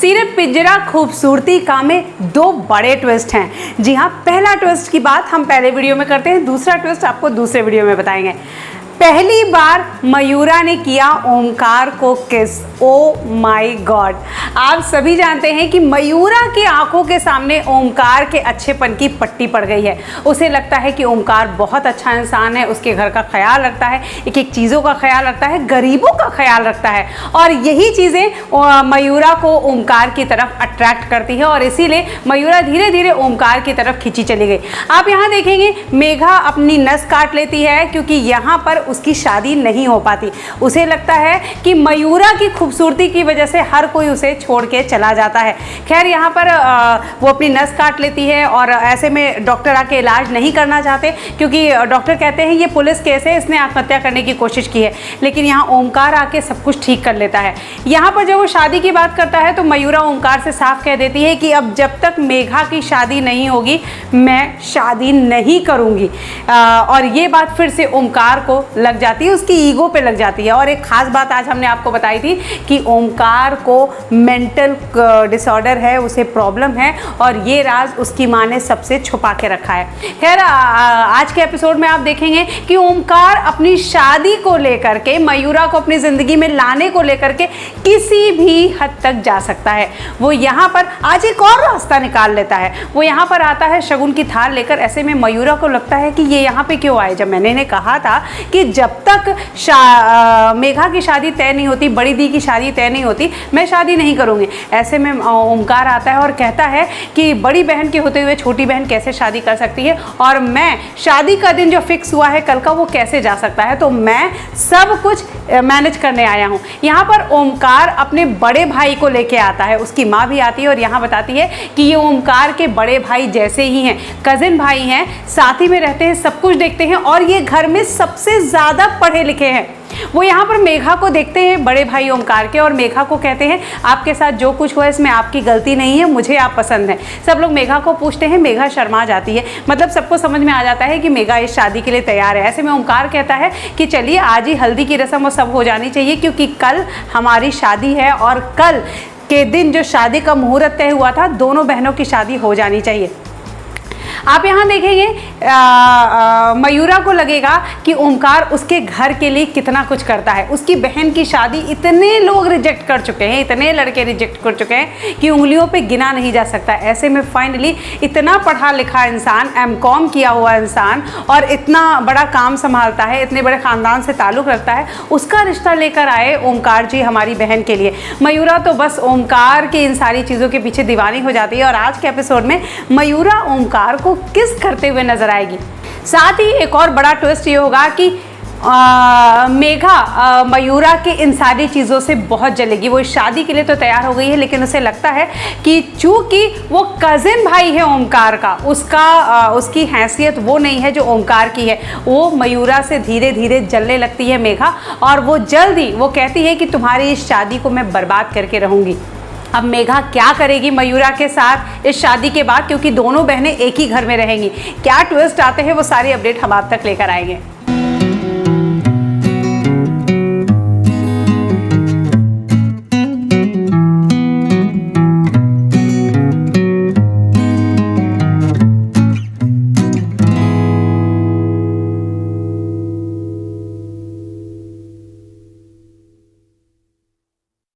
सिर्फ पिंजरा खूबसूरती का में दो बड़े ट्विस्ट हैं। जी हाँ, पहला ट्विस्ट की बात हम पहले वीडियो में करते हैं, दूसरा ट्विस्ट आपको दूसरे वीडियो में बताएंगे। पहली बार मयूरा ने किया ओमकार को किस। ओ माय गॉड, आप सभी जानते हैं कि मयूरा की आंखों के सामने ओमकार के अच्छेपन की पट्टी पड़ गई है। उसे लगता है कि ओमकार बहुत अच्छा इंसान है, उसके घर का ख्याल रखता है, एक एक चीज़ों का ख्याल रखता है, गरीबों का ख्याल रखता है, और यही चीज़ें मयूरा को ओमकार की तरफ अट्रैक्ट करती है और इसीलिए मयूरा धीरे धीरे ओमकार की तरफ खींची चली गई। आप यहाँ देखेंगे मेघा अपनी नस काट लेती है क्योंकि यहाँ पर उसकी शादी नहीं हो पाती। उसे लगता है कि मयूरा की खूबसूरती की वजह से हर कोई उसे छोड़ के चला जाता है। खैर यहाँ पर वो अपनी नस काट लेती है और ऐसे में डॉक्टर आके इलाज नहीं करना चाहते क्योंकि डॉक्टर कहते हैं ये पुलिस केस है, इसने आत्महत्या करने की कोशिश की है। लेकिन यहाँ ओमकार आके सब कुछ ठीक कर लेता है। यहाँ पर जब वो शादी की बात करता है तो मयूरा ओमकार से साफ कह देती है कि अब जब तक मेघा की शादी नहीं होगी मैं शादी नहीं करूँगी। और ये बात फिर से ओमकार को लग जाती है, उसकी ईगो पे लग जाती है। और एक खास बात आज हमने आपको बताई थी कि ओमकार को मेंटल डिसऑर्डर है, उसे प्रॉब्लम है और ये राज उसकी माँ ने सबसे छुपा के रखा है। खैर आज के एपिसोड में आप देखेंगे कि ओमकार अपनी शादी को लेकर के, मयूरा को अपनी ज़िंदगी में लाने को लेकर के किसी भी हद तक जा सकता है। वो यहाँ पर आज एक और रास्ता निकाल लेता है। वो यहाँ पर आता है शगुन की थाल लेकर। ऐसे में मयूरा को लगता है कि ये यहाँ पे क्यों आए, जब मैंने इन्हें कहा था कि जब तक मेघा की शादी तय नहीं होती, बड़ी दी की शादी तय नहीं होती, मैं शादी नहीं करूँगी। ऐसे में ओमकार आता है और कहता है कि बड़ी बहन के होते हुए छोटी बहन कैसे शादी कर सकती है, और मैं शादी का दिन जो फिक्स हुआ है कल का वो कैसे जा सकता है, तो मैं सब कुछ मैनेज करने आया हूँ। यहाँ पर ओमकार अपने बड़े भाई को लेके आता है, उसकी माँ भी आती है और यहाँ बताती है कि ये ओमकार के बड़े भाई जैसे ही हैं, कजिन भाई हैं, साथ ही में रहते हैं, सब कुछ देखते हैं और ये घर में सबसे ज़्यादा पढ़े लिखे हैं। वो यहाँ पर मेघा को देखते हैं, बड़े भाई ओमकार के, और मेघा को कहते हैं आपके साथ जो कुछ हुआ इसमें आपकी गलती नहीं है, मुझे आप पसंद हैं। सब लोग मेघा को पूछते हैं, मेघा शर्मा जाती है। मतलब सबको समझ में आ जाता है कि मेघा इस शादी के लिए तैयार है। ऐसे में ओमकार कहता है कि चलिए आज ही हल्दी की रस्म वो सब हो जानी चाहिए क्योंकि कल हमारी शादी है और कल के दिन जो शादी का मुहूर्त तय हुआ था दोनों बहनों की शादी हो जानी चाहिए। आप यहाँ देखेंगे मयूरा को लगेगा कि ओमकार उसके घर के लिए कितना कुछ करता है। उसकी बहन की शादी इतने लोग रिजेक्ट कर चुके हैं, इतने लड़के रिजेक्ट कर चुके हैं कि उंगलियों पे गिना नहीं जा सकता। ऐसे में फाइनली इतना पढ़ा लिखा इंसान, एमकॉम किया हुआ इंसान और इतना बड़ा काम संभालता है, इतने बड़े ख़ानदान से ताल्लुक़ रखता है, उसका रिश्ता लेकर आए ओमकार जी हमारी बहन के लिए। मयूरा तो बस ओमकार की इन सारी चीज़ों के पीछे दीवानी हो जाती है और आज के एपिसोड में मयूरा ओमकार को किस करते हुए नजर आएगी। साथ ही एक और बड़ा ट्विस्ट ये होगा कि मेघा मयूरा के इन सारी चीज़ों से बहुत जलेगी। वो इस शादी के लिए तो तैयार हो गई है लेकिन उसे लगता है कि चूंकि वो कज़िन भाई है ओमकार का, उसकी हैसियत वो नहीं है जो ओमकार की है। वो मयूरा से धीरे धीरे जलने लगती है मेघा और वो जल्दी वो कहती है कि तुम्हारी इस शादी को मैं बर्बाद करके रहूँगी। अब मेघा क्या करेगी मयूरा के साथ इस शादी के बाद, क्योंकि दोनों बहनें एक ही घर में रहेंगी। क्या ट्विस्ट आते हैं वो सारी अपडेट हम आप तक लेकर आएंगे।